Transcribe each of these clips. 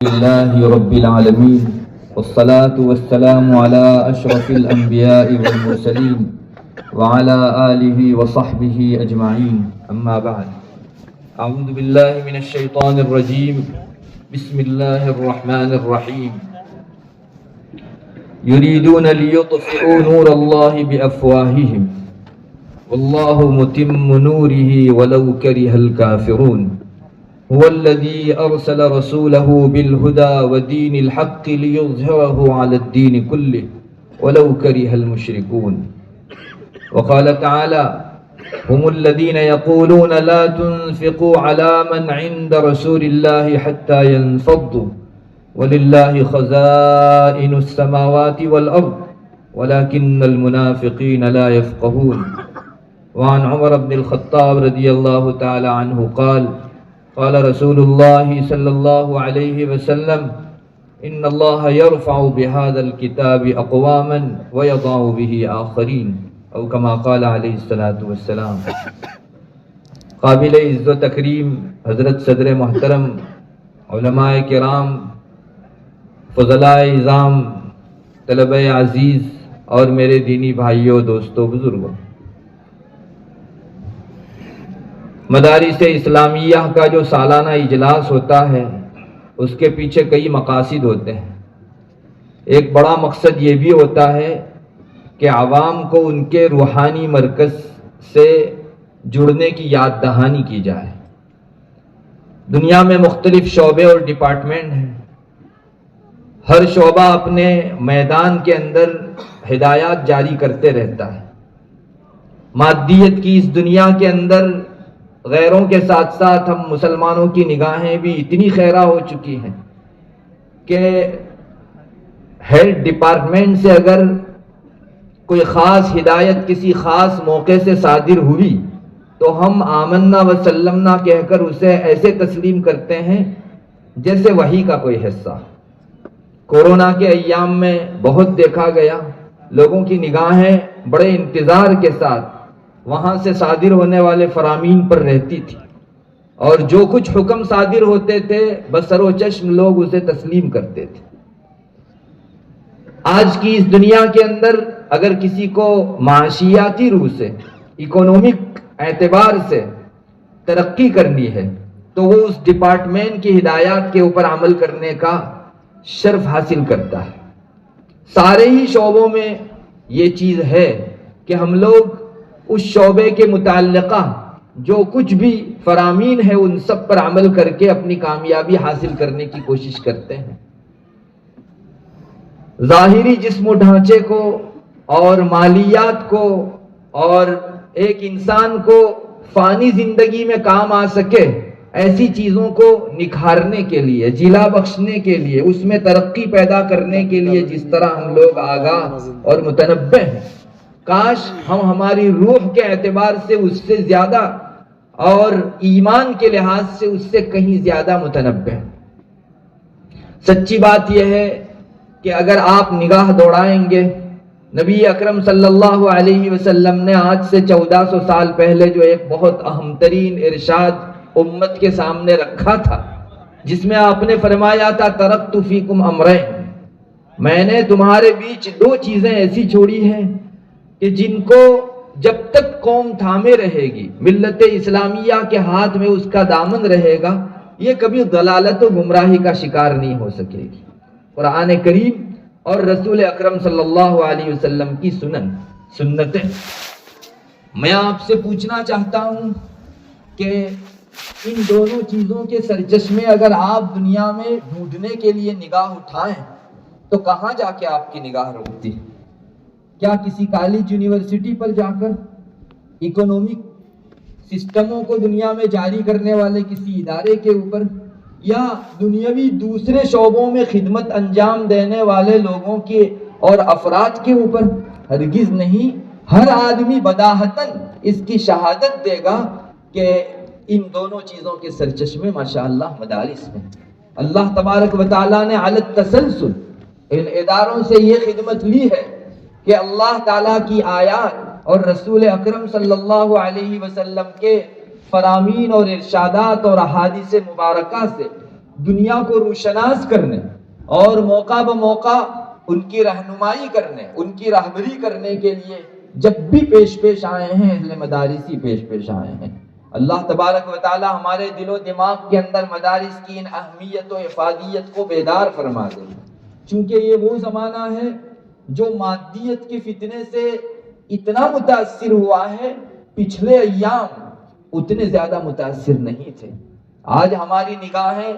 لله رب العالمين والصلاة والسلام على أشرف الأنبياء والمرسلين وعلى آله وصحبه أجمعين أما بعد أعوذ بالله من الشيطان الرجيم بسم الله الرحمن الرحيم يريدون ليطفئوا نور الله بأفواههم والله متم نوره ولو كره الكافرون هو الذي أرسل رسوله بالهدى ودين الحق ليظهره على الدين كله ولو كره المشركون وقال تعالى هم الذين يقولون لا تنفقوا على من عند رسول الله حتى ينفضوا ولله خزائن السماوات والأرض ولكن المنافقين لا يفقهون وعن عمر بن الخطاب رضي الله تعالى عنه قال قال رسول الله صلى الله عليه وسلم إن الله يرفع بهذا الكتاب أقواما ويضع به آخرين أو كما قال عليه الصلاة والسلام. قابل عزت و تکریم حضرت صدر محترم، علماء کرام، فضلاء اعظام، طلبہ عزیز اور میرے دینی بھائیوں، دوستوں، بزرگوں، مدارس اسلامیہ کا جو سالانہ اجلاس ہوتا ہے اس کے پیچھے کئی مقاصد ہوتے ہیں. ایک بڑا مقصد یہ بھی ہوتا ہے کہ عوام کو ان کے روحانی مرکز سے جڑنے کی یاد دہانی کی جائے. دنیا میں مختلف شعبے اور ڈپارٹمنٹ ہیں. ہر شعبہ اپنے میدان کے اندر ہدایات جاری کرتے رہتا ہے. مادیت کی اس دنیا کے اندر غیروں کے ساتھ ساتھ ہم مسلمانوں کی نگاہیں بھی اتنی خیرہ ہو چکی ہیں کہ ہیلتھ ڈپارٹمنٹ سے اگر کوئی خاص ہدایت کسی خاص موقع سے صادر ہوئی تو ہم آمنا و سلمنا کہہ کر اسے ایسے تسلیم کرتے ہیں جیسے وحی کا کوئی حصہ. کورونا کے ایام میں بہت دیکھا گیا، لوگوں کی نگاہیں بڑے انتظار کے ساتھ وہاں سے صادر ہونے والے فرامین پر رہتی تھی، اور جو کچھ حکم صادر ہوتے تھے بصر و چشم لوگ اسے تسلیم کرتے تھے. آج کی اس دنیا کے اندر اگر کسی کو معاشیاتی روح سے، اکنومک اعتبار سے ترقی کرنی ہے تو وہ اس ڈپارٹمنٹ کی ہدایات کے اوپر عمل کرنے کا شرف حاصل کرتا ہے. سارے ہی شعبوں میں یہ چیز ہے کہ ہم لوگ اس شعبے کے متعلقہ جو کچھ بھی فرامین ہے ان سب پر عمل کر کے اپنی کامیابی حاصل کرنے کی کوشش کرتے ہیں. ظاہری جسم و ڈھانچے کو اور مالیات کو اور ایک انسان کو فانی زندگی میں کام آ سکے ایسی چیزوں کو نکھارنے کے لیے، جلا بخشنے کے لیے، اس میں ترقی پیدا کرنے کے لیے جس طرح ہم لوگ آگاہ اور متنبہ ہیں، کاش ہم ہماری روح کے اعتبار سے اس سے زیادہ اور ایمان کے لحاظ سے اس سے کہیں زیادہ متنبہ ہیں. سچی بات یہ ہے کہ اگر آپ نگاہ دوڑائیں گے، نبی اکرم صلی اللہ علیہ وسلم نے آج سے 1400 سال پہلے جو ایک بہت اہم ترین ارشاد امت کے سامنے رکھا تھا، جس میں آپ نے فرمایا تھا ترکت فیکم امرین، میں نے تمہارے بیچ دو چیزیں ایسی چھوڑی ہیں کہ جن کو جب تک قوم تھامے رہے گی، ملت اسلامیہ کے ہاتھ میں اس کا دامن رہے گا، یہ کبھی ضلالت و گمراہی کا شکار نہیں ہو سکے گی. قرآن کریم اور رسول اکرم صلی اللہ علیہ وسلم کی سنتیں. میں آپ سے پوچھنا چاہتا ہوں کہ ان دونوں چیزوں کے سرچشمے اگر آپ دنیا میں ڈھونڈنے کے لیے نگاہ اٹھائیں تو کہاں جا کے آپ کی نگاہ رکتی؟ کیا کسی کالج یونیورسٹی پر جا کر، اکنومک سسٹموں کو دنیا میں جاری کرنے والے کسی ادارے کے اوپر، یا دنیاوی دوسرے شعبوں میں خدمت انجام دینے والے لوگوں کے اور افراد کے اوپر؟ ہرگز نہیں. ہر آدمی بداہتاً اس کی شہادت دے گا کہ ان دونوں چیزوں کے سرچشمے ماشاءاللہ مدارس ہیں. اللہ تبارک و تعالیٰ نے علی التسلسل ان اداروں سے یہ خدمت لی ہے کہ اللہ تعالیٰ کی آیات اور رسول اکرم صلی اللہ علیہ وسلم کے فرامین اور ارشادات اور احادیث مبارکہ سے دنیا کو روشناس کرنے اور موقع بموقع ان کی رہنمائی کرنے، ان کی رہبری کرنے کے لیے جب بھی پیش آئے ہیں، اہل مدارس ہی پیش آئے ہیں۔ اللہ تبارک و تعالی ہمارے دل و دماغ کے اندر مدارس کی ان اہمیت و افادیت کو بیدار فرما دے، چونکہ یہ وہ زمانہ ہے جو مادیت کے فتنے سے اتنا متاثر ہوا ہے، پچھلے ایام اتنے زیادہ متاثر نہیں تھے۔ آج ہماری نگاہیں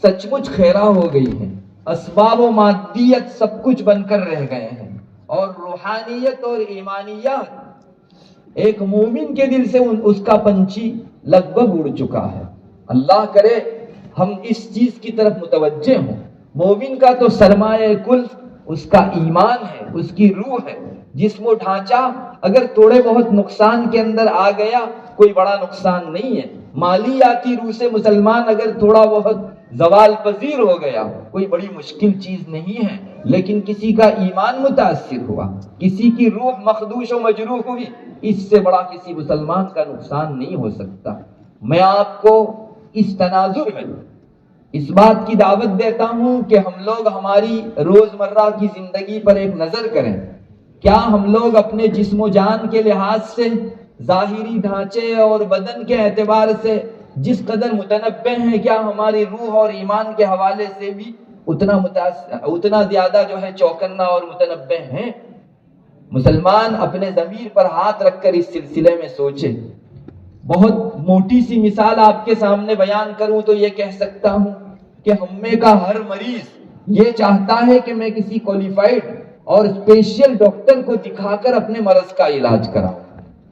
سچ مچ خیرہ ہو گئی ہیں، اسباب و مادیت سب کچھ بن کر رہ گئے ہیں، اور روحانیت اور ایمانیات ایک مومن کے دل سے اس کا پنچھی لگ بھگ اڑ چکا ہے۔ اللہ کرے ہم اس چیز کی طرف متوجہ ہوں۔ مومن کا تو سرمایہ کل اس کا ایمان ہے، اس کی روح ہے۔ جسم و ڈھانچہ اگر تھوڑے بہت نقصان کے اندر آ گیا کوئی بڑا نقصان نہیں ہے، مالیاتی روح سے مسلمان اگر تھوڑا بہت زوال پذیر ہو گیا کوئی بڑی مشکل چیز نہیں ہے، لیکن کسی کا ایمان متاثر ہوا، کسی کی روح مخدوش و مجروح ہوئی، اس سے بڑا کسی مسلمان کا نقصان نہیں ہو سکتا۔ میں آپ کو اس تناظر میں اس بات کی دعوت دیتا ہوں کہ ہم لوگ ہماری روزمرہ کی زندگی پر ایک نظر کریں۔ کیا ہم لوگ اپنے جسم و جان کے لحاظ سے، ظاہری ڈھانچے اور بدن کے اعتبار سے جس قدر متنبع ہیں، کیا ہماری روح اور ایمان کے حوالے سے بھی اتنا زیادہ جو ہے چوکنا اور متنبع ہیں؟ مسلمان اپنے ضمیر پر ہاتھ رکھ کر اس سلسلے میں سوچے۔ بہت موٹی سی مثال آپ کے سامنے بیان کروں تو یہ کہہ سکتا ہوں کہ ہم میں کا ہر مریض یہ چاہتا ہے کہ میں کسی کوالیفائڈ اور اسپیشل ڈاکٹر کو دکھا کر اپنے مرض کا علاج کراؤں۔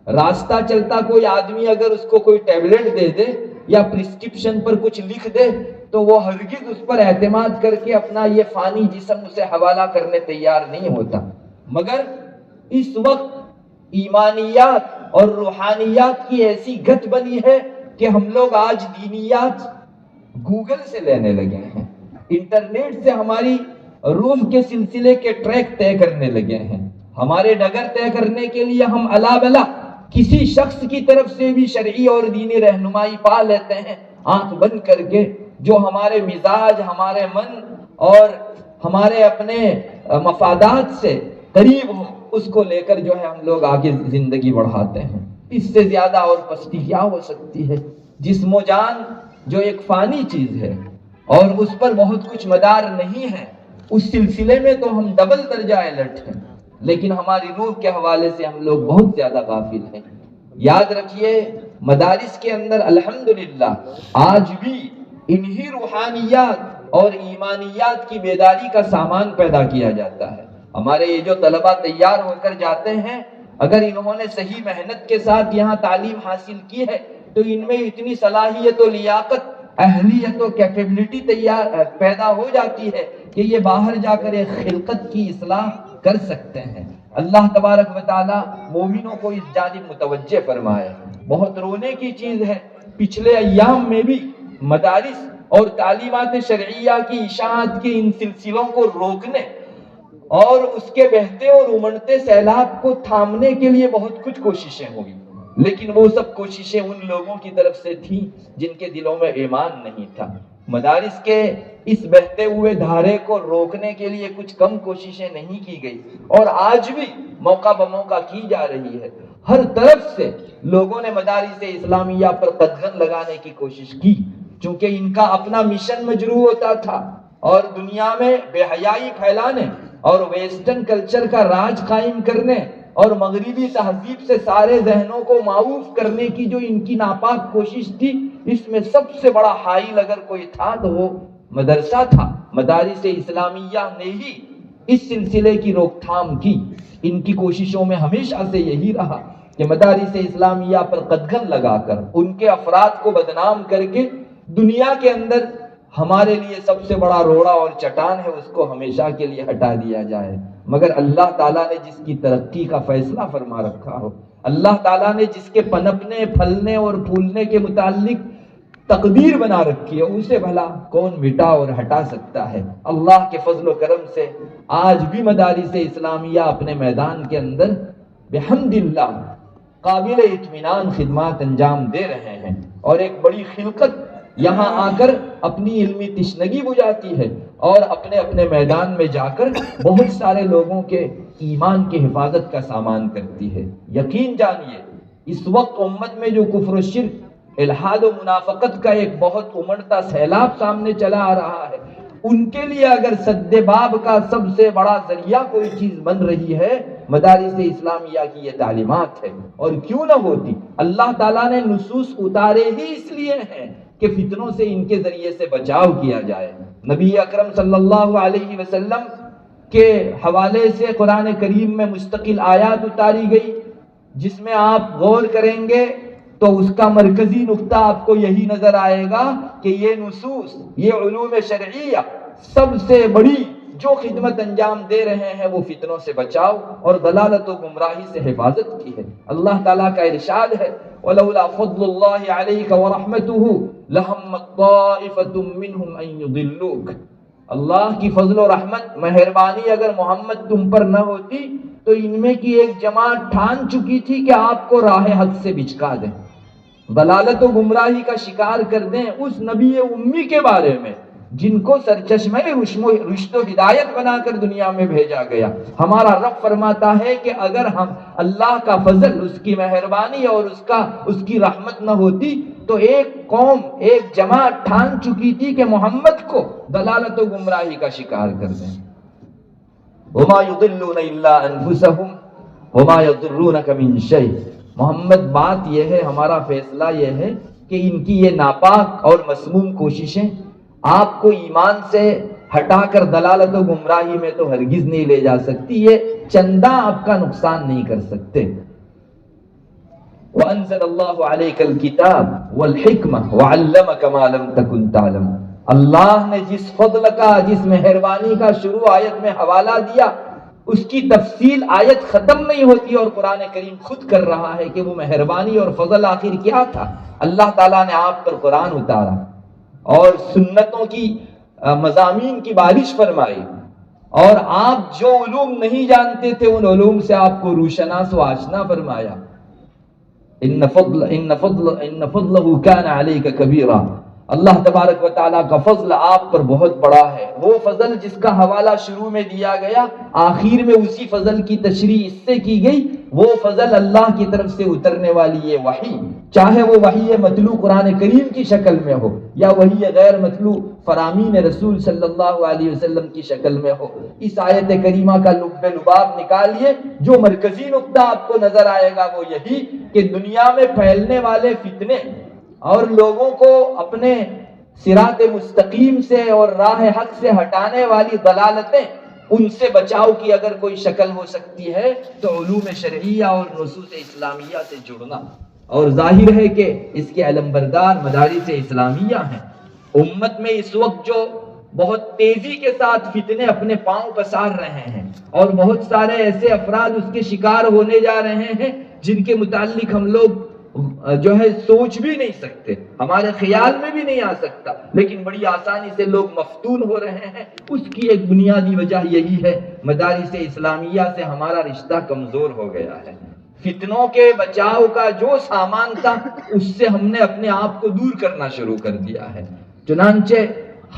راستہ چلتا کوئی آدمی اگر اس کو کوئی ٹیبلٹ دے دے یا پرسکرپشن پر کچھ لکھ دے تو وہ ہرگز اس پر اعتماد کر کے اپنا یہ فانی جسم اسے حوالہ کرنے تیار نہیں ہوتا۔ مگر اس وقت ایمانیات اور روحانیات کی ایسی گت بنی ہے کہ ہم لوگ آج دینیات گوگل سے لینے لگے ہیں، انٹرنیٹ سے ہماری روح کے سلسلے کے ٹریک طے کرنے لگے ہیں۔ ہمارے ڈگر طے کرنے کے لیے ہم الا بلا کسی شخص کی طرف سے بھی شرعی اور دینی رہنمائی پا لیتے ہیں، آنکھ بند کر کے، جو ہمارے مزاج، ہمارے من اور ہمارے اپنے مفادات سے قریب ہو، اس کو لے کر جو ہے ہم لوگ آگے زندگی بڑھاتے ہیں۔ اس سے زیادہ اور پستی کیا ہو سکتی ہے؟ جسم و جان جو ایک فانی چیز ہے اور اس پر بہت کچھ مدار نہیں ہے، اس سلسلے میں تو ہم ڈبل درجہ الرٹ ہیں، لیکن ہماری روح کے حوالے سے ہم لوگ بہت زیادہ غافل ہیں۔ یاد رکھیے مدارس کے اندر الحمدللہ آج بھی انہی روحانیات اور ایمانیات کی بیداری کا سامان پیدا کیا جاتا ہے۔ ہمارے یہ جو طلبہ تیار ہو کر جاتے ہیں، اگر انہوں نے صحیح محنت کے ساتھ یہاں تعلیم حاصل کی ہے تو ان میں اتنی صلاحیت و لیاقت، اہلیت و کیپیبلٹی پیدا ہو جاتی ہے کہ یہ باہر جا کر ایک خلقت کی اصلاح کر سکتے ہیں۔ اللہ تبارک و تعالی مومنوں کو اس جانب متوجہ فرمائے۔ بہت رونے کی چیز ہے، پچھلے ایام میں بھی مدارس اور تعلیمات شرعیہ کی اشاعت کے ان سلسلوں کو روکنے اور اس کے بہتے اور امڑتے سیلاب کو تھامنے کے لیے بہت کچھ کوششیں ہوئی، لیکن وہ سب کوششیں ان لوگوں کی طرف سے تھیں جن کے دلوں میں ایمان نہیں تھا۔ مدارس کے اس بہتے ہوئے دھارے کو روکنے کے لیے کچھ کم کوششیں نہیں کی گئی، اور آج بھی موقع بموقع کی جا رہی ہے۔ ہر طرف سے لوگوں نے مدارس اسلامیہ پر قدغن لگانے کی کوشش کی، چونکہ ان کا اپنا مشن مجروح ہوتا تھا، اور دنیا میں بے حیائی پھیلانے اور ویسٹرن کلچر کا راج قائم کرنے اور مغربی تہذیب سے سارے ذہنوں کو معاوف کرنے کی جو ان کی ناپاک کوشش تھی، اس میں سب سے بڑا حائل اگر کوئی تھا تو وہ مدرسہ تھا۔ مدارس اسلامیہ نے ہی اس سلسلے کی روک تھام کی۔ ان کی کوششوں میں ہمیشہ سے یہی رہا کہ مدارس اسلامیہ پر قدغن لگا کر ان کے افراد کو بدنام کر کے دنیا کے اندر ہمارے لیے سب سے بڑا روڑا اور چٹان ہے اس کو ہمیشہ کے لیے ہٹا دیا جائے۔ مگر اللہ تعالیٰ نے جس کی ترقی کا فیصلہ فرما رکھا ہو، اللہ تعالیٰ نے جس کے پنپنے، پھلنے اور پھولنے کے متعلق تقدیر بنا رکھی ہے، اسے بھلا کون مٹا اور ہٹا سکتا ہے؟ اللہ کے فضل و کرم سے آج بھی مدارس اسلامیہ اپنے میدان کے اندر بحمد اللہ قابل اطمینان خدمات انجام دے رہے ہیں، اور ایک بڑی خلقت یہاں آ کر اپنی علمی تشنگی بجھاتی ہے اور اپنے اپنے میدان میں جا کر بہت سارے لوگوں کے ایمان کی حفاظت کا سامان کرتی ہے۔ یقین جانیے اس وقت امت میں جو کفر و شرک، الحاد و منافقت کا ایک بہت امڑتا سیلاب سامنے چلا آ رہا ہے، ان کے لیے اگر سد باب کا سب سے بڑا ذریعہ کوئی چیز بن رہی ہے، مدارس اسلامیہ کی یہ تعلیمات ہے۔ اور کیوں نہ ہوتی، اللہ تعالیٰ نے نصوص اتارے ہی اس لیے ہیں کہ فتنوں سے ان کے ذریعے سے بچاؤ کیا جائے۔ نبی اکرم صلی اللہ علیہ وسلم کے حوالے سے قرآن کریم میں مستقل آیات اتاری گئی، جس میں آپ غور کریں گے تو اس کا مرکزی نقطہ آپ کو یہی نظر آئے گا کہ یہ نصوص، یہ علوم شرعیہ سب سے بڑی جو خدمت انجام دے رہے ہیں وہ فتنوں سے بچاؤ اور ضلالت و گمراہی سے حفاظت کی ہے۔ اللہ تعالیٰ کا ارشاد ہے وَلَوْلَا فَضْلُ اللَّهِ عَلَيْكَ وَرَحْمَتُهُ لَهَمَّتْ طَائِفَةٌ مِّنْهُمْ أَن يُضِلُّوكَ۔ اللہ کی فضل و رحمت، مہربانی اگر محمد تم پر نہ ہوتی تو ان میں کی ایک جماعت ٹھان چکی تھی کہ آپ کو راہ حق سے بچکا دیں، ضلالت و گمراہی کا شکار کر دیں۔ اس نبی امی کے بارے میں جن کو سرچشمہ رشد و ہدایت بنا کر دنیا میں بھیجا گیا، ہمارا رب فرماتا ہے کہ اگر ہم اللہ کا فضل، اس کی مہربانی اور اس کی رحمت نہ ہوتی تو ایک قوم، ایک جماعت ٹھان چکی تھی کہ محمد کو ضلالت و گمراہی کا شکار کر دیں۔ وَمَا يُضِلُّونَ إِلَّا أَنفُسَهُمْ وَمَا يَضُرُّونَكَ مِن شَيْءٍ۔ محمد بات یہ ہے، ہمارا فیصلہ یہ ہے کہ ان کی یہ ناپاک اور مسموم کوششیں آپ کو ایمان سے ہٹا کر ضلالت و گمراہی میں تو ہرگز نہیں لے جا سکتی، یہ چندہ آپ کا نقصان نہیں کر سکتے۔ وَأَنزَلَ اللَّهُ عَلَيْكَ الْكِتَابَ وَالْحِكْمَةَ وَعَلَّمَكَ مَا لَمْ تَكُنْ تَعْلَمُ۔ اللہ نے جس فضل کا، جس مہربانی کا شروع آیت میں حوالہ دیا، اس کی تفصیل آیت ختم نہیں ہوتی اور قرآن کریم خود کر رہا ہے کہ وہ مہربانی اور فضل آخر کیا تھا۔ اللہ تعالیٰ نے آپ پر قرآن اتارا اور سنتوں کی مضامین کی بارش فرمائی، اور آپ جو علوم نہیں جانتے تھے ان علوم سے آپ کو روشناس و آشنا فرمایا۔ ان فضلہ کان علیک کبیرا۔ اللہ تبارک و تعالیٰ کا فضل آپ پر بہت بڑا ہے۔ وہ فضل جس کا حوالہ شروع میں دیا گیا، آخر میں اسی فضل کی تشریح اس سے کی گئی، وہ فضل اللہ کی طرف سے اترنے والی یہ وحی، چاہے وہ وحی مطلوع قرآن کریم کی شکل میں ہو یا وحی غیر مطلوع فرامین رسول صلی اللہ علیہ وسلم کی شکل میں ہو۔ اس آیت کریمہ کا لب لباب نکالیے، جو مرکزی نقطہ آپ کو نظر آئے گا وہ یہی کہ دنیا میں پھیلنے والے فتنے اور لوگوں کو اپنے صراط مستقیم سے اور راہ حق سے ہٹانے والی ضلالتیں، ان سے بچاؤ کی اگر کوئی شکل ہو سکتی ہے تو علوم شرعیہ اور نصوص اسلامیہ سے جڑنا۔ اور ظاہر ہے کہ اس کے علمبردار مدارس اسلامیہ ہیں۔ امت میں اس وقت جو بہت تیزی کے ساتھ فتنے اپنے پاؤں پسار رہے ہیں اور بہت سارے ایسے افراد اس کے شکار ہونے جا رہے ہیں جن کے متعلق ہم لوگ جو ہے سوچ بھی نہیں سکتے، ہمارے خیال میں بھی نہیں آ سکتا، لیکن بڑی آسانی سے لوگ مفتون ہو رہے ہیں۔ اس کی ایک بنیادی وجہ یہی ہے، مدارس اسلامیہ سے ہمارا رشتہ کمزور ہو گیا ہے۔ فتنوں کے بچاؤ کا جو سامان تھا اس سے ہم نے اپنے آپ کو دور کرنا شروع کر دیا ہے۔ چنانچہ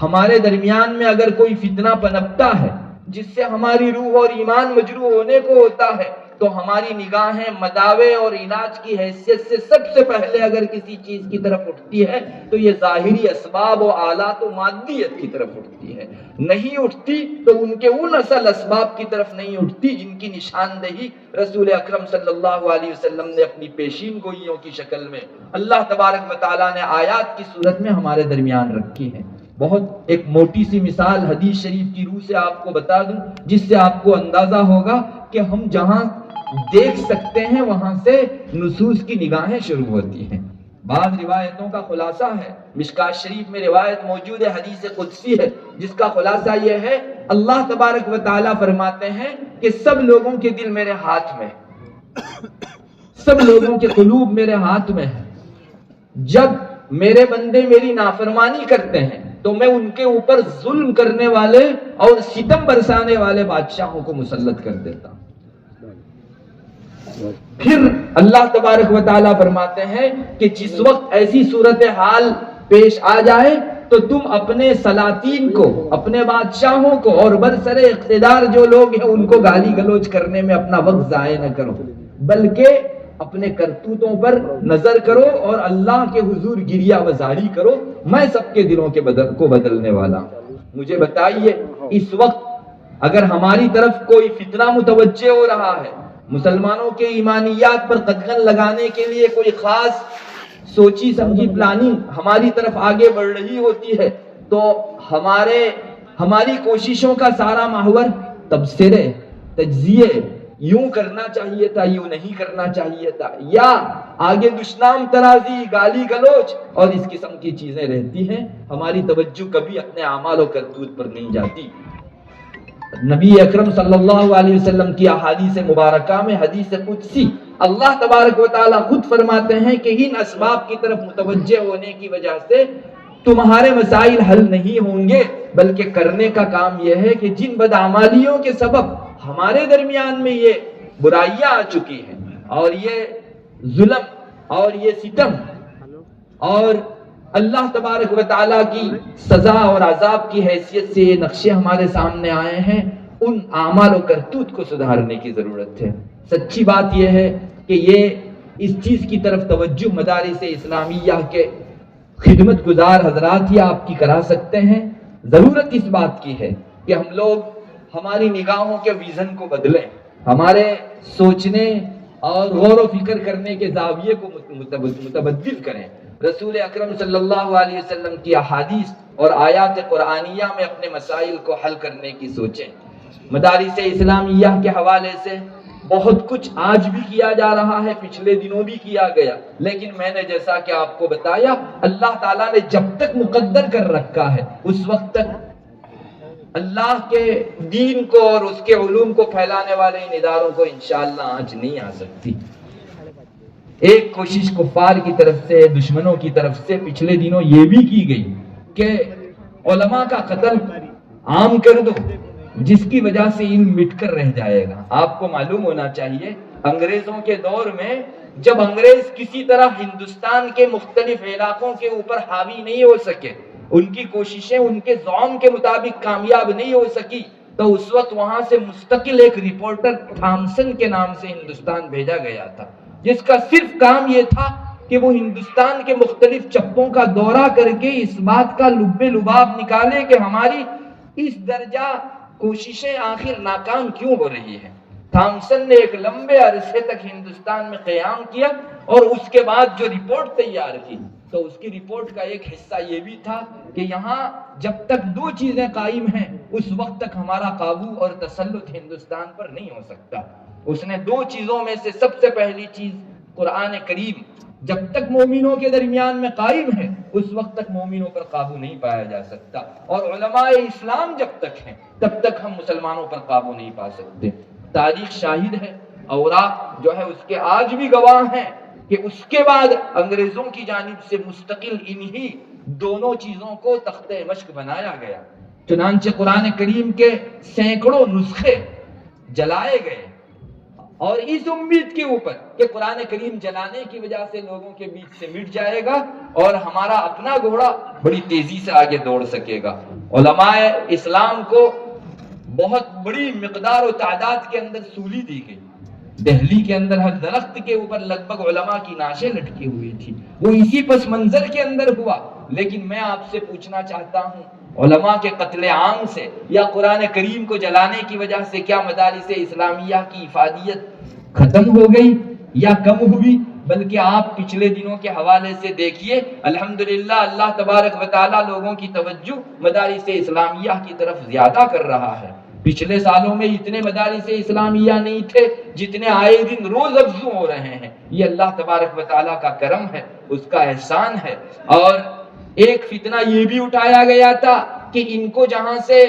ہمارے درمیان میں اگر کوئی فتنہ پنپتا ہے جس سے ہماری روح اور ایمان مجروح ہونے کو ہوتا ہے تو ہماری نگاہیں مداوے اور علاج کی حیثیت سے سب سے پہلے اگر کسی چیز کی طرف اٹھتی ہے تو یہ ظاہری اسباب و آلات و مادیت کی طرف اٹھتی ہے، نہیں اٹھتی تو ان کے ان اصل اسباب کی طرف نہیں اٹھتی جن کی نشاندہی رسول اکرم صلی اللہ علیہ وسلم نے اپنی پیشین گوئیوں کی شکل میں اللہ تبارک و تعالیٰ نے آیات کی صورت میں ہمارے درمیان رکھی ہیں۔ بہت ایک موٹی سی مثال حدیث شریف کی روح سے آپ کو بتا دوں جس سے آپ کو اندازہ ہوگا کہ ہم جہاں دیکھ سکتے ہیں وہاں سے نصوص کی نگاہیں شروع ہوتی ہیں۔ بعض روایتوں کا خلاصہ ہے، مشکات شریف میں روایت موجود ہے، حدیث قدسی ہے، جس کا خلاصہ یہ ہے اللہ تبارک و تعالیٰ فرماتے ہیں کہ سب لوگوں کے دل میرے ہاتھ میں، سب لوگوں کے قلوب میرے ہاتھ میں ہے۔ جب میرے بندے میری نافرمانی کرتے ہیں تو میں ان کے اوپر ظلم کرنے والے اور ستم برسانے والے بادشاہوں کو مسلط کر دیتا ہوں۔ پھر اللہ تبارک و تعالیٰ فرماتے ہیں کہ جس وقت ایسی صورتحال پیش آ جائے تو تم اپنے سلاطین کو، اپنے بادشاہوں کو اور برسر اقتدار جو لوگ ہیں ان کو گالی گلوچ کرنے میں اپنا وقت ضائع نہ کرو، بلکہ اپنے کرتوتوں پر نظر کرو اور اللہ کے حضور گریہ وزاری کرو، میں سب کے دلوں کے کو بدلنے والا ہوں۔ مجھے بتائیے اس وقت اگر ہماری طرف کوئی فتنہ متوجہ ہو رہا ہے، مسلمانوں کے ایمانیات پر قدغن لگانے کے لیے کوئی خاص سوچی سمجھی پلاننگ ہماری طرف آگے بڑھ رہی ہوتی ہے، تو ہماری کوششوں کا سارا محور تبصرے، تجزیے، یوں کرنا چاہیے تھا، یوں نہیں کرنا چاہیے تھا، یا آگے دشنام ترازی، گالی گلوچ اور اس قسم کی چیزیں رہتی ہیں۔ ہماری توجہ کبھی اپنے اعمال و کرتوت پر نہیں جاتی۔ نبی اکرم صلی اللہ علیہ وسلم کی احادیث مبارکہ میں حدیث قدسی اللہ تبارک و تعالیٰ خود فرماتے ہیں کہ ان اسباب کی طرف متوجہ ہونے کی وجہ سے تمہارے مسائل حل نہیں ہوں گے، بلکہ کرنے کا کام یہ ہے کہ جن بدعمالیوں کے سبب ہمارے درمیان میں یہ برائیاں آ چکی ہیں اور یہ ظلم اور یہ ستم اور اللہ تبارک و تعالیٰ کی سزا اور عذاب کی حیثیت سے یہ نقشے ہمارے سامنے آئے ہیں، ان اعمال و کرتوت کو سدھارنے کی ضرورت ہے۔ سچی بات یہ ہے کہ یہ اس چیز کی طرف توجہ مدارس اسلامیہ کے خدمت گزار حضرات ہی آپ کی کرا سکتے ہیں۔ ضرورت اس بات کی ہے کہ ہم لوگ ہماری نگاہوں کے ویژن کو بدلیں، ہمارے سوچنے اور غور و فکر کرنے کے زاویے کو متبدل کریں، رسول اکرم صلی اللہ علیہ وسلم کی احادیث اور آیات قرآنیہ میں اپنے مسائل کو حل کرنے کی سوچیں۔ مدارس اسلامیہ کے حوالے سے بہت کچھ آج بھی کیا جا رہا ہے، پچھلے دنوں بھی کیا گیا، لیکن میں نے جیسا کہ آپ کو بتایا اللہ تعالیٰ نے جب تک مقدر کر رکھا ہے اس وقت تک اللہ کے دین کو اور اس کے علوم کو پھیلانے والے ان اداروں کو انشاءاللہ آنچ نہیں آ سکتی۔ ایک کوشش کفار کی طرف سے، دشمنوں کی طرف سے پچھلے دنوں یہ بھی کی گئی کہ علماء کا قتل عام کر دو، جس کی وجہ سے علم مٹ کر رہ جائے گا۔ آپ کو معلوم ہونا چاہیے انگریزوں کے دور میں جب انگریز کسی طرح ہندوستان کے مختلف علاقوں کے اوپر حاوی نہیں ہو سکے، ان کی کوششیں ان کے زعم کے مطابق کامیاب نہیں ہو سکی، تو اس وقت وہاں سے مستقل ایک رپورٹر تھامسن کے نام سے ہندوستان بھیجا گیا تھا، جس کا صرف کام یہ تھا کہ وہ ہندوستان کے مختلف چپوں کا دورہ کر کے اس بات کا لب لباب نکالے کہ ہماری اس درجہ کوششیں آخر ناکام کیوں ہو رہی ہیں۔ تھامسن نے ایک لمبے عرصے تک ہندوستان میں قیام کیا اور اس کے بعد جو رپورٹ تیار کی تو اس کی رپورٹ کا ایک حصہ یہ بھی تھا کہ یہاں جب تک دو چیزیں قائم ہیں اس وقت تک ہمارا قابو اور تسلط ہندوستان پر نہیں ہو سکتا۔ اس نے دو چیزوں میں سے سب سے پہلی چیز قرآن کریم جب تک مومنوں کے درمیان میں قائم ہے اس وقت تک مومنوں پر قابو نہیں پایا جا سکتا، اور علماء اسلام جب تک ہیں تب تک ہم مسلمانوں پر قابو نہیں پا سکتے۔ تاریخ شاہد ہے، اوراق جو ہے اس کے آج بھی گواہ ہیں کہ اس کے بعد انگریزوں کی جانب سے مستقل انہی دونوں چیزوں کو تخت مشق بنایا گیا، چنانچہ قرآن کریم کے سینکڑوں نسخے جلائے گئے، اور اس امید کے اوپر کہ قرآن کریم جلانے کی وجہ سے لوگوں کے بیچ سے مٹ جائے گا اور ہمارا اپنا گھوڑا بڑی تیزی سے آگے دوڑ سکے گا۔ علماء اسلام کو بہت بڑی مقدار و تعداد کے اندر سولی دی گئی۔ دہلی کے اندر ہر درخت کے اوپر لگ بھگ علماء کی نعشیں لٹکی ہوئی تھی، وہ اسی پس منظر کے اندر ہوا۔ لیکن میں آپ سے پوچھنا چاہتا ہوں علماء کے قتل عام سے یا قرآن کریم کو جلانے کی وجہ سے کیا مدارس اسلامیہ کی افادیت ختم ہو گئی یا کم ہوئی؟ بلکہ آپ پچھلے دنوں کے حوالے سے دیکھیے الحمدللہ اللہ تبارک و تعالیٰ لوگوں کی توجہ مدارس اسلامیہ کی طرف زیادہ کر رہا ہے۔ پچھلے سالوں میں اتنے مدارس اسلامیہ نہیں تھے جتنے آئے دن روز افزوں ہو رہے ہیں۔ یہ اللہ تبارک و تعالیٰ کا کرم ہے، اس کا احسان ہے۔ اور ایک فتنہ یہ بھی اٹھایا گیا تھا کہ ان کو جہاں سے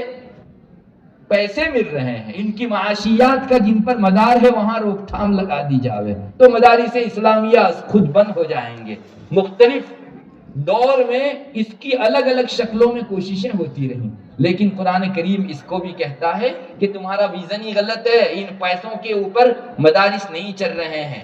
پیسے مل رہے ہیں، ان کی معاشیات کا جن پر مدار ہے وہاں روک تھام لگا دی جاوے تو مدارس اسلامیہ خود بند ہو جائیں گے۔ مختلف دور میں اس کی الگ الگ شکلوں میں کوششیں ہوتی رہیں، لیکن قرآن کریم اس کو بھی کہتا ہے کہ تمہارا ویژن ہی غلط ہے، ان پیسوں کے اوپر مدارس نہیں چل رہے ہیں۔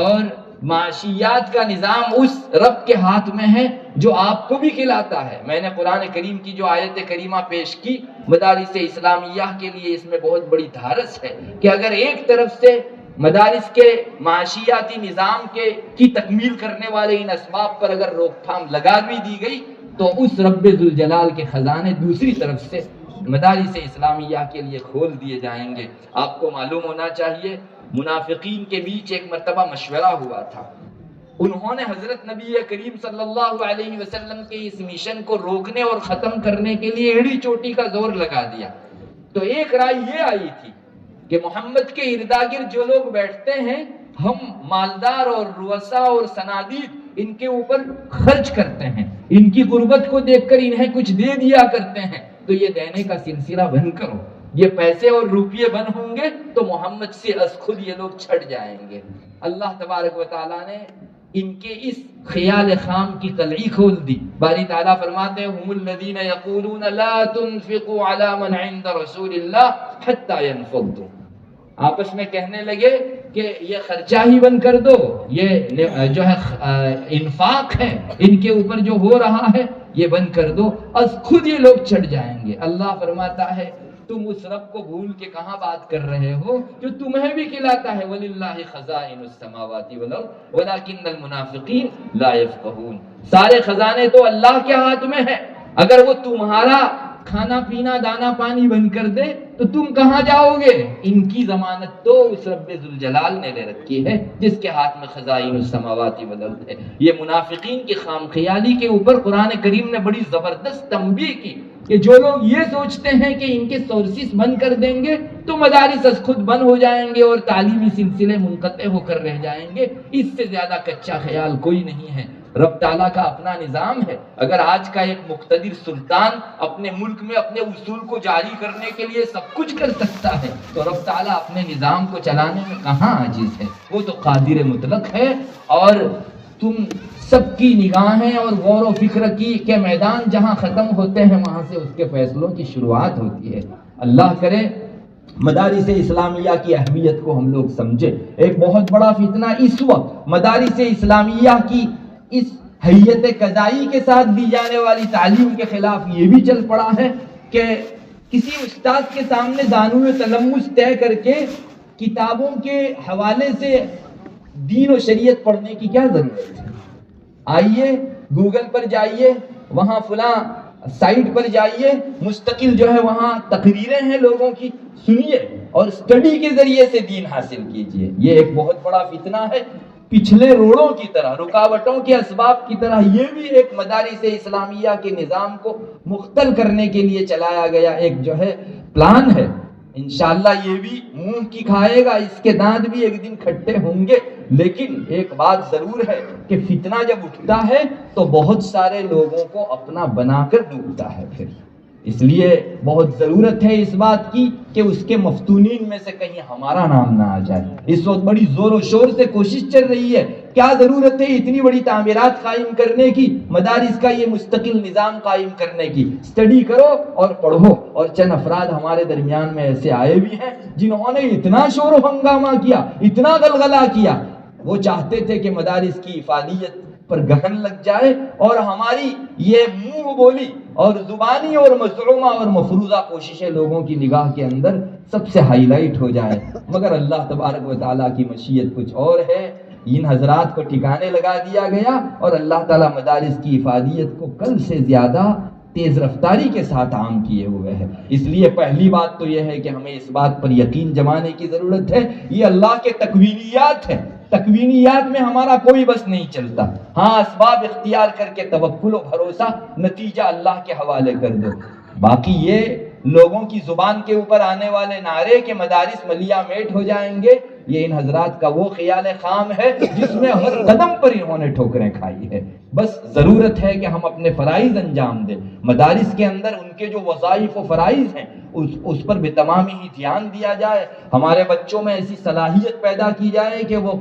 اور معاشیات کا نظام اس رب کے ہاتھ میں ہے جو آپ کو بھی کھلاتا ہے. میں نے قرآن کریم کی جو آیت کریمہ پیش کی مدارس اسلامیہ کے لیے، اس میں بہت بڑی دھارس ہے کہ اگر ایک طرف سے مدارس کے معاشیاتی نظام کی تکمیل کرنے والے ان اسباب پر اگر روک تھام لگا بھی دی گئی تو اس رب ذوالجلال کے خزانے دوسری طرف سے مدارس اسلامیہ کے لیے کھول دیے جائیں گے. آپ کو معلوم ہونا چاہیے منافقین کے بیچ ایک مرتبہ مشورہ ہوا تھا. انہوں نے حضرت نبی کریم صلی اللہ علیہ وسلم کے اس مشن کو روکنے اور ختم کرنے کے لیے ایڑی چوٹی کا زور لگا دیا. تو ایک رائے یہ آئی تھی کہ محمد کے اردا گرد جو لوگ بیٹھتے ہیں ہم مالدار اور رؤسا اور صنادید ان کے اوپر خرچ کرتے ہیں، ان کی غربت کو دیکھ کر انہیں کچھ دے دیا کرتے ہیں، تو یہ دینے کا سلسلہ بند کرو. یہ پیسے اور روپیے بند ہوں گے تو محمد سے از خود یہ لوگ چھٹ جائیں گے. اللہ تبارک و تعالیٰ نے ان کے اس خیال خام کی قلعی کھول دی. باری تعالیٰ فرماتے ہیں هم الذین یقولون لا تنفقوا علی من عند رسول اللہ حتی ينفضوا. آپس میں کہنے لگے کہ یہ خرچہ ہی بند کر دو، یہ جو ہے انفاق ہے ان کے اوپر جو ہو رہا ہے یہ بند کر دو، از خود یہ لوگ چھٹ جائیں گے. اللہ فرماتا ہے تم اس رب کو بھول کے کہاں بات کر رہے ہو جو تمہیں بھی کھلاتا ہے. وَلِلَّهِ خَزَائِنُ السَّمَاوَاتِ وَالْأَرْضِ وَلَكِنَّ الْمُنَافِقِينَ لَا يَفْقَهُونَ. سارے خزانے تو اللہ کے ہاتھ میں ہیں، اگر وہ تمہارا کھانا پینا دانا پانی بند کر دے تو تم کہاں جاؤ گے؟ ان کی ضمانت تو اس رب ذوالجلال نے لے رکھی ہے جس کے ہاتھ میں خزائن السماوات والارض ہے. یہ منافقین کی خام خیالی کے اوپر قرآن کریم نے بڑی زبردست تنبیہ کی کہ جو لوگ یہ سوچتے ہیں کہ ان کے سورسز بند کر دیں گے تو مدارس از خود بند ہو جائیں گے اور تعلیمی سلسلے منقطع ہو کر رہ جائیں گے، اس سے زیادہ کچا خیال کوئی نہیں ہے. رب تعالیٰ کا اپنا نظام ہے. اگر آج کا ایک مقتدر سلطان اپنے ملک میں اپنے اصول کو جاری کرنے کے لیے سب کچھ کر سکتا ہے تو رب تعالیٰ اپنے نظام کو چلانے میں کہاں عاجز ہے؟ وہ تو قادر مطلق ہے. اور تم سب کی نگاہیں اور غور و فکر کی کے میدان جہاں ختم ہوتے ہیں وہاں سے اس کے فیصلوں کی شروعات ہوتی ہے. اللہ کرے مدارس اسلامیہ کی اہمیت کو ہم لوگ سمجھے. ایک بہت بڑا فتنہ اس وقت مدارس اسلامیہ کی اس حیت قضائی کے ساتھ دی جانے والی تعلیم کے خلاف یہ بھی چل پڑا ہے کہ کسی استاد کے سامنے دانوِ تلمس طے کر کے کتابوں کے حوالے سے دین و شریعت پڑھنے کی کیا ضرورت ہے؟ آئیے گوگل پر جائیے، وہاں فلاں سائٹ پر جائیے، مستقل جو ہے وہاں تقریریں ہیں لوگوں کی، سنیے اور اسٹڈی کے ذریعے سے دین حاصل کیجیے. یہ ایک بہت بڑا فتنہ ہے. پچھلے روڑوں کی طرح، رکاوٹوں کے اسباب کی طرح یہ بھی ایک مدارس اسلامیہ کے نظام کو مختل کرنے کے لیے چلایا گیا ایک جو ہے پلان ہے. انشاءاللہ یہ بھی منہ کی کھائے گا، اس کے دانت بھی ایک دن کھٹے ہوں گے. لیکن ایک بات ضرور ہے کہ فتنہ جب اٹھتا ہے تو بہت سارے لوگوں کو اپنا بنا کر ڈوبتا ہے. پھر اس لیے بہت ضرورت ہے اس بات کی کہ اس کے مفتونین میں سے کہیں ہمارا نام نہ آ جائے. اس وقت بڑی زور و شور سے کوشش چل رہی ہے. کیا ضرورت ہے اتنی بڑی تعمیرات قائم کرنے کی، مدارس کا یہ مستقل نظام قائم کرنے کی؟ اسٹڈی کرو اور پڑھو. اور چند افراد ہمارے درمیان میں ایسے آئے بھی ہیں جنہوں نے اتنا شور و ہنگامہ کیا، اتنا غلغلہ کیا. وہ چاہتے تھے کہ مدارس کی افادیت پر گہن لگ جائے اور ہماری یہ منہ بولی اور زبانی اور مزعومہ اور مفروضہ کوششیں لوگوں کی نگاہ کے اندر سب سے ہائی لائٹ ہو جائے. مگر اللہ تبارک و تعالیٰ کی مشیت کچھ اور ہے. ان حضرات کو ٹھکانے لگا دیا گیا اور اللہ تعالیٰ مدارس کی افادیت کو کل سے زیادہ تیز رفتاری کے ساتھ عام کیے ہوئے ہے. اس لیے پہلی بات تو یہ ہے کہ ہمیں اس بات پر یقین جمانے کی ضرورت ہے یہ اللہ کے تکوینیات ہیں. تکوینیات میں ہمارا کوئی بس نہیں چلتا. ہاں اسباب اختیار کر کے توکل و بھروسہ، نتیجہ اللہ کے حوالے کر دو. باقی یہ لوگوں کی زبان کے اوپر آنے والے نعرے کہ مدارس ملیا میٹ ہو جائیں گے، یہ ان حضرات کا وہ خیال خام ہے جس میں ہر قدم پر انہوں نے ٹھوکریں کھائی ہے. بس ضرورت ہے کہ ہم اپنے فرائض انجام دیں. مدارس کے اندر ان کے جو وظائف و فرائض ہیں اس پر بے تمامی ہی دھیان دیا جائے. ہمارے بچوں میں ایسی صلاحیت پیدا کی جائے کہ وہ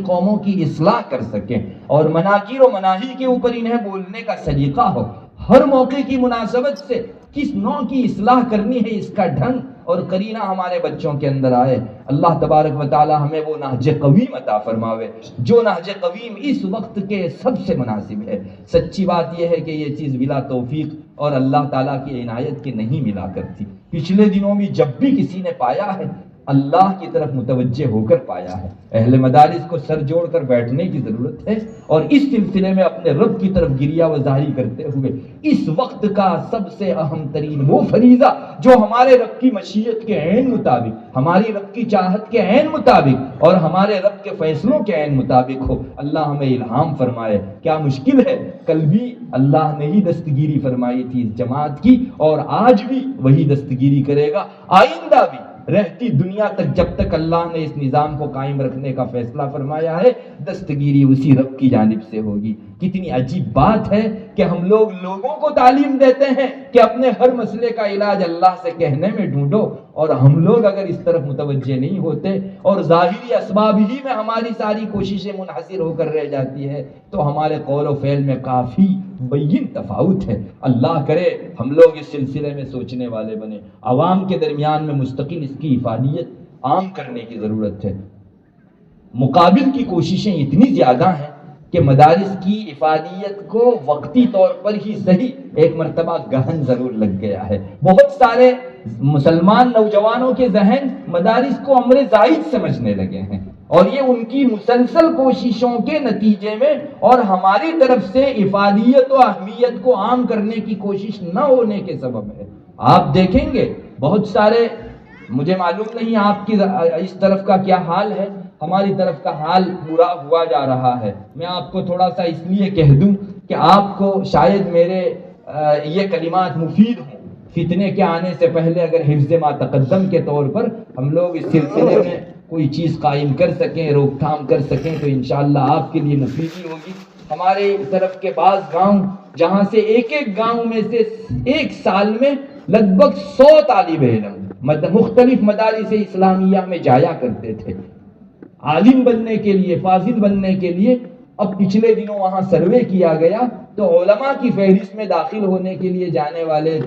قوموں کی اصلاح کر سکیں اور مناکیر و مناہی کے اوپر انہیں بولنے کا سلیقہ ہو. ہر موقع کی مناسبت سے کس نوع کی اصلاح کرنی ہے اس کا ڈھنگ اور قرینہ ہمارے بچوں کے اندر آئے۔ اللہ تبارک و تعالی ہمیں وہ نہج قویم عطا فرماوے جو نہج قویم اس وقت کے سب سے مناسب ہے۔ سچی بات یہ ہے کہ یہ چیز بلا توفیق اور اللہ تعالیٰ کی عنایت کے نہیں ملا کرتی۔ پچھلے دنوں میں جب بھی کسی نے پایا ہے اللہ کی طرف متوجہ ہو کر پایا ہے۔ اہل مدارس کو سر جوڑ کر بیٹھنے کی ضرورت ہے اور اس سلسلے میں اپنے رب کی طرف گریہ وزاری کرتے ہوئے اس وقت کا سب سے اہم ترین وہ فریضہ جو ہمارے رب کی مشیت کے عین مطابق، ہماری رب کی چاہت کے عین مطابق اور ہمارے رب کے فیصلوں کے عین مطابق ہو، اللہ ہمیں الہام فرمائے۔ کیا مشکل ہے، کل بھی اللہ نے ہی دستگیری فرمائی تھی اس جماعت کی اور آج بھی وہی دستگیری کرے گا، آئندہ بھی رہتی دنیا تک جب تک اللہ نے اس نظام کو قائم رکھنے کا فیصلہ فرمایا ہے دستگیری اسی رب کی جانب سے ہوگی۔ کتنی عجیب بات ہے کہ ہم لوگوں کو تعلیم دیتے ہیں کہ اپنے ہر مسئلے کا علاج اللہ سے کہنے میں ڈھونڈو، اور ہم لوگ اگر اس طرف متوجہ نہیں ہوتے اور ظاہری اسباب ہی میں ہماری ساری کوششیں منحصر ہو کر رہ جاتی ہے تو ہمارے قول و فعل میں کافی بین تفاوت ہے۔ اللہ کرے ہم لوگ اس سلسلے میں سوچنے والے بنے، عوام کے درمیان میں مستقل اس کی افادیت عام کرنے کی ضرورت ہے۔ مقابل کی کوششیں اتنی زیادہ ہیں کہ مدارس کی افادیت کو وقتی طور پر ہی صحیح ایک مرتبہ گہن ضرور لگ گیا ہے۔ بہت سارے مسلمان نوجوانوں کے ذہن مدارس کو امر زائد سمجھنے لگے ہیں اور یہ ان کی مسلسل کوششوں کے نتیجے میں اور ہماری طرف سے افادیت و اہمیت کو عام کرنے کی کوشش نہ ہونے کے سبب ہے۔ آپ دیکھیں گے بہت سارے، مجھے معلوم نہیں آپ کی اس طرف کا کیا حال ہے، ہماری طرف کا حال برا ہوا جا رہا ہے۔ میں آپ کو تھوڑا سا اس لیے کہہ دوں کہ آپ کو شاید میرے یہ کلمات مفید ہوں۔ فتنے کے آنے سے پہلے اگر حفظ ما تقدم کے طور پر ہم لوگ اس سلسلے میں کوئی چیز قائم کر سکیں، روک تھام کر سکیں تو انشاءاللہ آپ کے لیے مفید ہی ہوگی۔ ہمارے طرف کے بعض گاؤں جہاں سے ایک گاؤں میں سے ایک سال میں لگ بھگ 100 طالب علم مختلف مدارس اسلامیہ میں جایا کرتے تھے عالم بننے کے لیے، فاضل بننے کے لیے۔ اب پچھلے دنوں وہاں سروے کیا گیا تو علماء کی فہرست میں داخل ہونے کے لیے جانے والے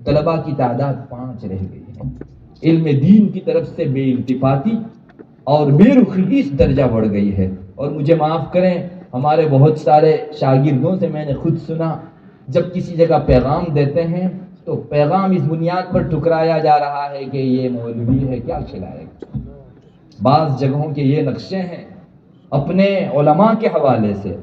طلباء کی تعداد 5 رہ گئی ہے۔ علم دین کی طرف سے بے التفاتی اور بے رخی اس درجہ بڑھ گئی ہے۔ اور مجھے معاف کریں، ہمارے بہت سارے شاگردوں سے میں نے خود سنا جب کسی جگہ پیغام دیتے ہیں تو پیغام اس بنیاد پر ٹھکرایا جا رہا ہے کہ یہ مولوی ہے، کیا کھلائے گا۔ بعض جگہوں کے یہ نقشے ہیں، اپنے علماء کے حوالے سے،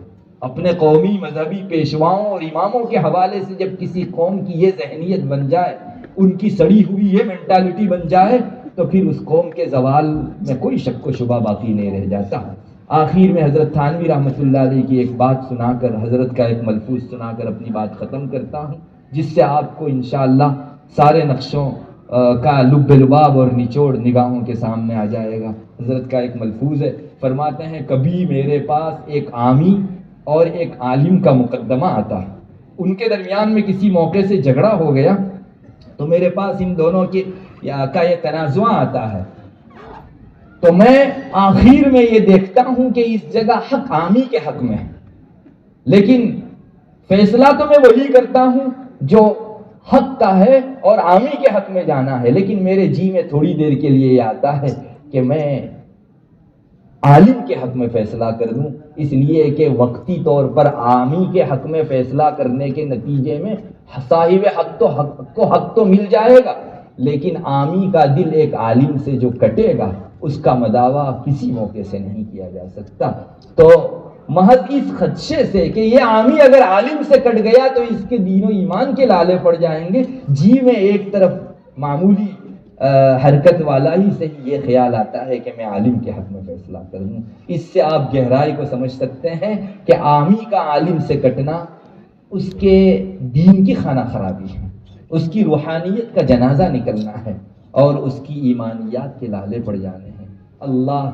اپنے قومی مذہبی پیشواؤں اور اماموں کے حوالے سے جب کسی قوم کی یہ ذہنیت بن جائے، ان کی سڑی ہوئی یہ مینٹالٹی بن جائے تو پھر اس قوم کے زوال میں کوئی شک و شبہ باقی نہیں رہ جاتا۔ آخر میں حضرت تھانوی رحمۃ اللہ علیہ کی ایک بات سنا کر، حضرت کا ایک ملفوظ سنا کر اپنی بات ختم کرتا ہوں، جس سے آپ کو انشاءاللہ سارے نقشوں کا لب لباب اور نچوڑ نگاہوں کے سامنے آ جائے گا۔ حضرت کا ایک ملفوظ ہے، فرماتے ہیں کبھی میرے پاس ایک عامی اور ایک عالم کا مقدمہ آتا ہے، ان کے درمیان میں کسی موقع سے جھگڑا ہو گیا تو میرے پاس ان دونوں کا یہ تنازع آتا ہے، تو میں آخر میں یہ دیکھتا ہوں کہ اس جگہ حق عامی کے حق میں ہے، لیکن فیصلہ تو میں وہی کرتا ہوں جو حق کا ہے اور عامی کے حق میں جانا ہے، لیکن میرے جی میں تھوڑی دیر کے لیے یہ آتا ہے کہ میں عالم کے حق میں فیصلہ کر دوں، اس لیے کہ وقتی طور پر عامی کے حق میں فیصلہ کرنے کے نتیجے میں صاحب حق کو حق تو مل جائے گا، لیکن عامی کا دل ایک عالم سے جو کٹے گا اس کا مداوع کسی موقع سے نہیں کیا جا سکتا۔ تو محض اس خدشے سے کہ یہ عامی اگر عالم سے کٹ گیا تو اس کے دین و ایمان کے لالے پڑ جائیں گے، جی میں ایک طرف معمولی حرکت والا ہی سے یہ خیال آتا ہے کہ میں عالم کے حق میں فیصلہ کر دوں۔ اس سے آپ گہرائی کو سمجھ سکتے ہیں کہ عامی کا عالم سے کٹنا اس کے دین کی خانہ خرابی ہے، اس کی روحانیت کا جنازہ نکلنا ہے اور اس کی ایمانیات کے لالے پڑ جانے ہیں۔ اللہ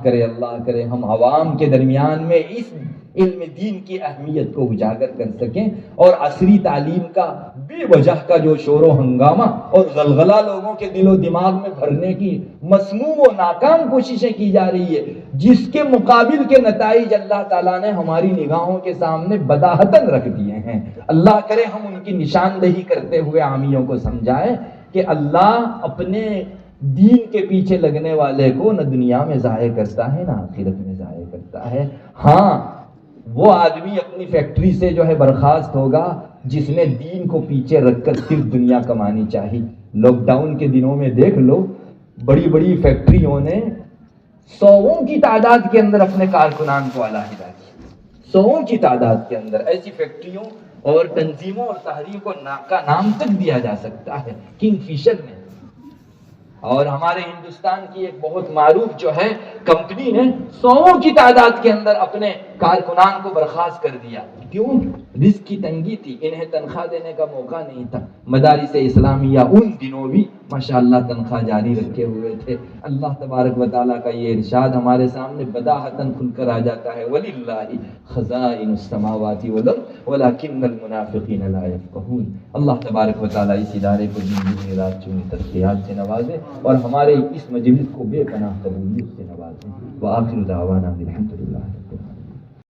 کرے ہم عوام کے درمیان میں اس علم دین کی اہمیت کو اجاگر کر سکیں اور عصری تعلیم کا بے وجہ کا جو شور و ہنگامہ اور غلغلہ لوگوں کے دل و دماغ میں بھرنے کی مسموم و ناکام کوششیں کی جا رہی ہے، جس کے مقابل کے نتائج اللہ تعالیٰ نے ہماری نگاہوں کے سامنے بداہتاً رکھ دیے ہیں۔ اللہ کرے ہم ان کی نشاندہی کرتے ہوئے عامیوں کو سمجھائیں کہ اللہ اپنے دین کے پیچھے لگنے والے کو نہ دنیا میں ضائع کرتا ہے نہ آخرت میں ضائع کرتا ہے۔ ہاں وہ آدمی اپنی فیکٹری سے جو ہے برخاست ہوگا جس نے دین کو پیچھے رکھ کر صرف دنیا کمانی چاہی۔ لاک ڈاؤن کے دنوں میں دیکھ لو، بڑی بڑی فیکٹریوں نے سووں کی تعداد کے اندر اپنے کارکنان کو علیحدہ کیا، سووں کی تعداد کے اندر۔ ایسی فیکٹریوں اور تنظیموں اور تحریکوں کا نام تک دیا جا سکتا ہے، کنگ فشر نے۔ اور ہمارے ہندوستان کی ایک بہت معروف جو ہے کمپنی نے سووں کی تعداد کے اندر اپنے کارکنان کو برخاست کر دیا۔ کیوں؟ رزق کی تنگی تھی، انہیں تنخواہ دینے کا موقع نہیں تھا۔ مدارس اسلامیہ ان دنوں بھی ماشاءاللہ تنخواہ جاری رکھے ہوئے تھے۔ اللہ تبارک و تعالیٰ کا یہ ارشاد ہمارے سامنے بداہتاً کھل کر آ جاتا ہے، وَلِلَّهِ خَزَائِنُ السَّمَاوَاتِ وَالْأَرْضِ وَلَكِنَّ الْمُنَافِقِينَ لَا يَفْقَهُونَ۔ اللہ تبارک و تعالیٰ اس ادارے کو دین رات چونی ترقیات سے نوازے اور ہمارے اس مجلس کو بے پناہ قبولیت سے نوازے۔ وآخر دعوانا الحمدللہ۔